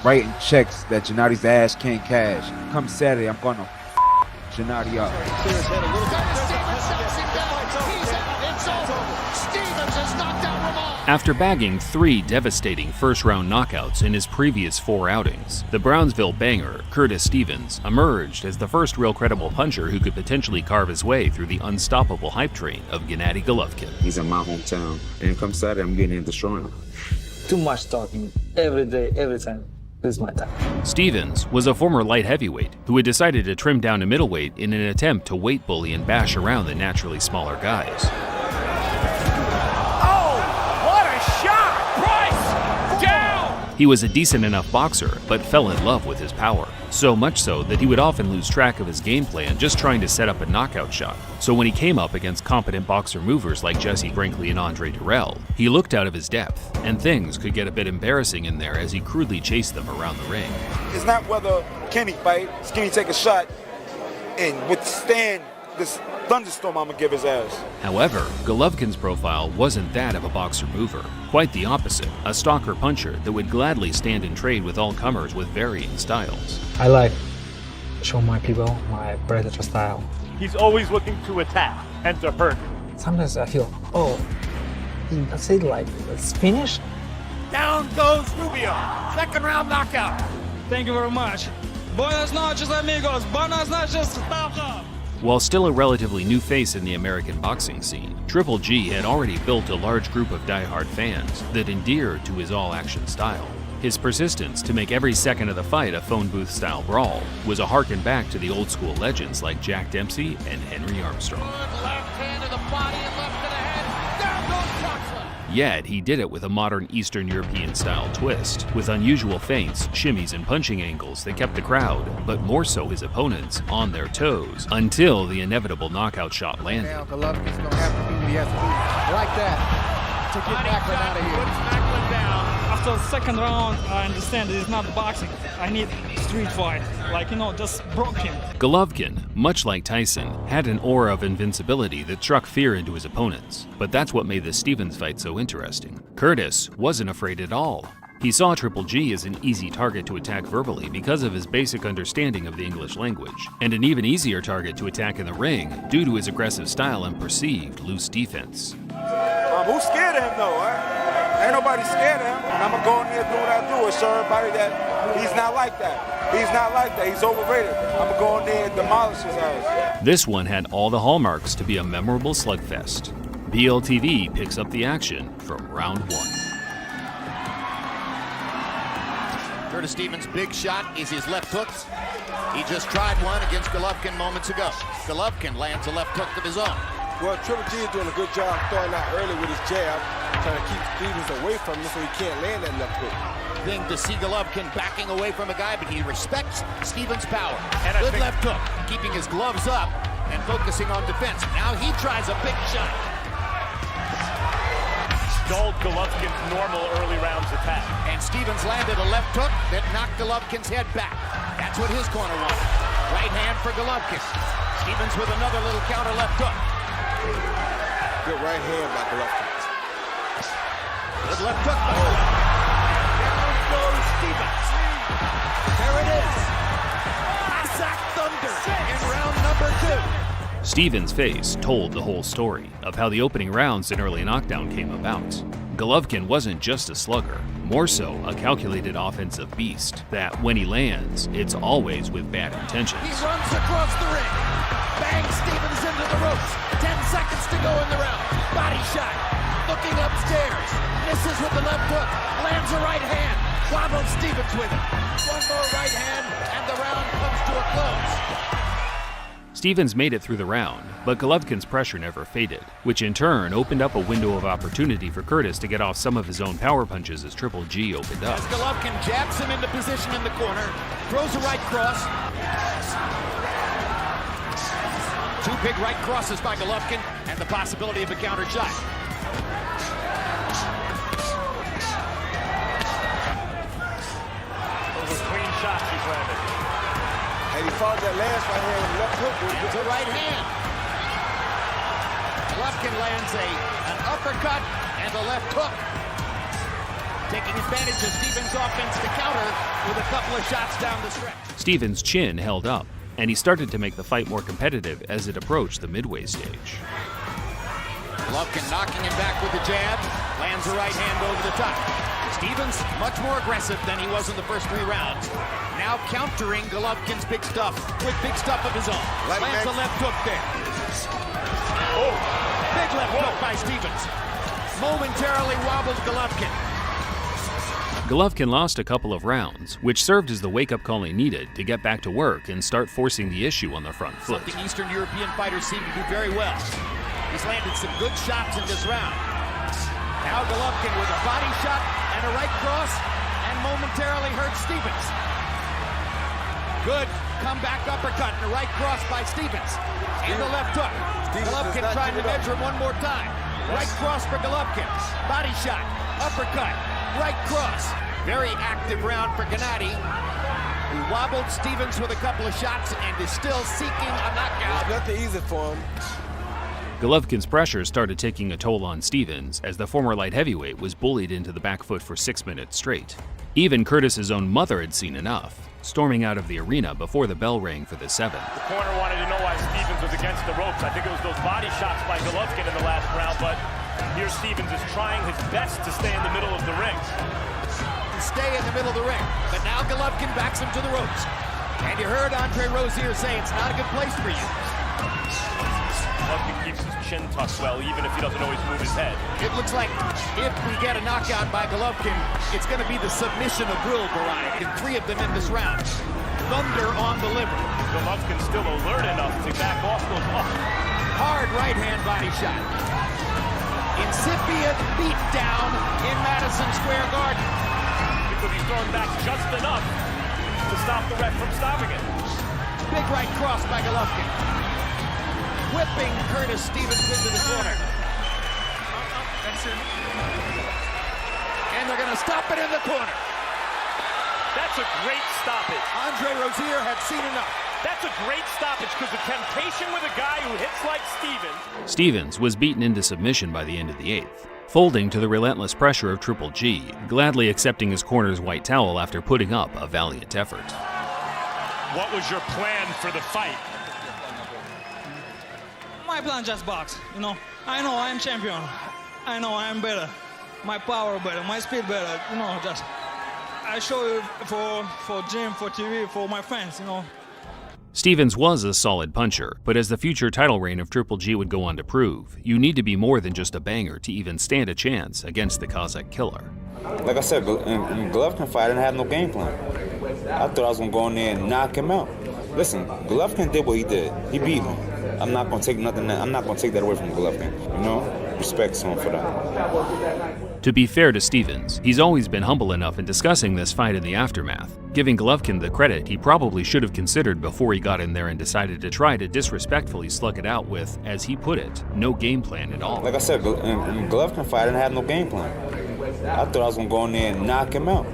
writing checks that Gennadi's ass can't cash. Come Saturday, I'm gonna Gennady up. After bagging 3 devastating first-round knockouts in his previous 4 outings, the Brownsville banger, Curtis Stevens, emerged as the first real credible puncher who could potentially carve his way through the unstoppable hype train of Gennady Golovkin. He's in my hometown, and come Saturday, I'm getting in destroying him. Too much talking every day, every time. This is my time. Stevens was a former light heavyweight who had decided to trim down to middleweight in an attempt to weight bully and bash around the naturally smaller guys. He was a decent enough boxer, but fell in love with his power. So much so that he would often lose track of his game plan just trying to set up a knockout shot. So when he came up against competent boxer movers like Jesse Brinkley and Andre Durrell, he looked out of his depth, and things could get a bit embarrassing in there as he crudely chased them around the ring. It's not whether Kenny fight, Skinny take a shot and withstand this thunderstorm I'm gonna give his ass. However, Golovkin's profile wasn't that of a boxer mover. Quite the opposite, a stalker puncher that would gladly stand and trade with all comers with varying styles. I like show my people my predator style. He's always looking to attack and to hurt. Sometimes I feel, oh, that's it, like, it's finished? Down goes Rubio. Second round knockout. Thank you very much. Buenas noches, amigos. Buenas noches, Stalker. While still a relatively new face in the American boxing scene, Triple G had already built a large group of diehard fans that endeared to his all-action style. His persistence to make every second of the fight a phone booth-style brawl was a harken back to the old-school legends like Jack Dempsey and Henry Armstrong. Good left hand to the body and left to the head. Down goes Troxler. Yet, he did it with a modern Eastern European-style twist, with unusual feints, shimmies, and punching angles that kept the crowd, but more so his opponents, on their toes, until the inevitable knockout shot landed. Now Golovkin's gonna have to do what he has to do, like that, to get Macklin out of here. Puts Macklin down. After the second round, I understand it's not boxing. I need street fight. Like, just broke him. Golovkin, much like Tyson, had an aura of invincibility that struck fear into his opponents. But that's what made the Stevens fight so interesting. Curtis wasn't afraid at all. He saw Triple G as an easy target to attack verbally because of his basic understanding of the English language, and an even easier target to attack in the ring due to his aggressive style and perceived loose defense. Who's scared of him though? Ain't nobody scared of him. And I'm gonna go in there and do what I do and show everybody that he's not like that. He's not like that. He's overrated. I'm gonna go in there and demolish his ass. This one had all the hallmarks to be a memorable slugfest. BLTV picks up the action from round 1. Curtis Stevens' big shot is his left hooks. He just tried one against Golovkin moments ago. Golovkin lands a left hook of his own. Well, Triple G is doing a good job throwing out early with his jab, trying to keep Stevens away from him so he can't land that left hook. Thing to see Golovkin backing away from a guy, but he respects Stevens' power. And good left hook, keeping his gloves up and focusing on defense. Now he tries a big shot. Stalled Golovkin's normal early rounds attack. And Stevens landed a left hook that knocked Golovkin's head back. That's what his corner wanted. Right hand for Golovkin. Stevens with another little counter left hook. Good right hand by Golovkin. Good left hook. Down goes Stevens. There it is. Cossack Thunder in round number 2. Stevens' face told the whole story of how the opening rounds in early knockdown came about. Golovkin wasn't just a slugger, more so a calculated offensive beast that, when he lands, it's always with bad intentions. He runs across the ring, bangs Stevens into the ropes. 10 seconds to go in the round. Body shot, looking upstairs, misses with the left hook, lands a right hand, wobbles Stevens with it. One more right hand, and the round comes to a close. Stevens made it through the round, but Golovkin's pressure never faded, which in turn opened up a window of opportunity for Curtis to get off some of his own power punches as Triple G opened up. As Golovkin jabs him into position in the corner, throws a right cross. 2 big right crosses by Golovkin, and the possibility of a counter shot. Those are clean shots he's landed. And he found that last right hand with left hook. It's a right hand. Golovkin lands an uppercut and a left hook. Taking advantage of Stevens' offense to counter with a couple of shots down the stretch. Stevens' chin held up, and he started to make the fight more competitive as it approached the midway stage. Golovkin knocking him back with the jab, lands a right hand over the top. Stevens much more aggressive than he was in the first 3 rounds. Now countering Golovkin's big stuff with big stuff of his own. Lands a left hook there. Oh, big left hook by Stevens. Momentarily wobbled Golovkin. Golovkin lost a couple of rounds, which served as the wake-up call he needed to get back to work and start forcing the issue on the front foot. Something Eastern European fighters seem to do very well. He's landed some good shots in this round. Now Golovkin with a body shot and a right cross, and momentarily hurt Stevens. Good comeback uppercut and a right cross by Stevens. And the left hook. Golovkin trying to measure him one more time. Right cross for Golovkin. Body shot, uppercut, right cross. Very active round for Gennady, who wobbled Stevens with a couple of shots and is still seeking a knockout. Nothing easy for him. Golovkin's pressure started taking a toll on Stevens as the former light heavyweight was bullied into the back foot for 6 minutes straight. Even Curtis's own mother had seen enough, storming out of the arena before the bell rang for the 7th. The corner wanted to know why Stevens was against the ropes. I think it was those body shots by Golovkin in the last round, but here Stevens is trying his best to stay in the middle of the ring. Stay in the middle of the ring, but now Golovkin backs him to the ropes. And you heard Andre Rozier say it's not a good place for you. Golovkin keeps his chin tucked well, even if he doesn't always move his head. It looks like if we get a knockout by Golovkin, it's going to be the submission of will variety. 3 of them in this round. Thunder on the liver. Golovkin's still alert enough to back off those Hard right hand body shot. Incipient beat down in Madison Square Garden. Because he's thrown back just enough to stop the ref from stopping it. Big right cross by Golovkin. Whipping Curtis Stevens into the corner. And they're going to stop it in the corner. That's a great stoppage. Andre Rozier had seen enough. That's a great stoppage because the temptation with a guy who hits like Stevens. Stevens was beaten into submission by the end of the 8th, folding to the relentless pressure of Triple G, gladly accepting his corner's white towel after putting up a valiant effort. What was your plan for the fight? My plan just box, you know. I know I'm champion. I know I'm better. My power better, my speed better, you know, just I show it for gym, for TV, for my fans, you know. Stevens was a solid puncher, but as the future title reign of Triple G would go on to prove, you need to be more than just a banger to even stand a chance against the Kazakh killer. Like I said, in Golovkin fight, I didn't have no game plan. I thought I was going to go in there and knock him out. Listen, Golovkin did what he did. He beat me. I'm not going to take nothing. I'm not going to take that away from Golovkin. You know, respect to him for that. To be fair to Stevens, he's always been humble enough in discussing this fight in the aftermath, giving Golovkin the credit he probably should have considered before he got in there and decided to try to disrespectfully slug it out with, as he put it, no game plan at all. Like I said, in Golovkin fight, I didn't have no game plan. I thought I was going to go in there and knock him out.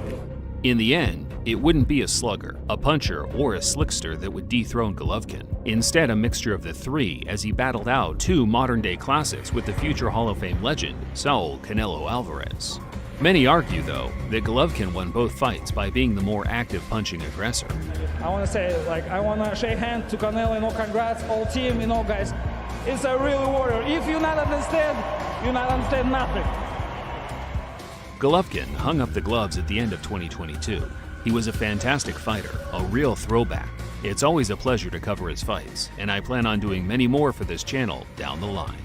In the end, it wouldn't be a slugger, a puncher, or a slickster that would dethrone Golovkin. Instead, a mixture of the 3 as he battled out 2 modern-day classics with the future Hall of Fame legend, Saul Canelo Alvarez. Many argue, though, that Golovkin won both fights by being the more active punching aggressor. I want to say, like, I want to shake hands to Canelo, you know, congrats, all team, you know, guys. It's a real warrior. If you not understand nothing. Golovkin hung up the gloves at the end of 2022. He was a fantastic fighter, a real throwback. It's always a pleasure to cover his fights, and I plan on doing many more for this channel down the line.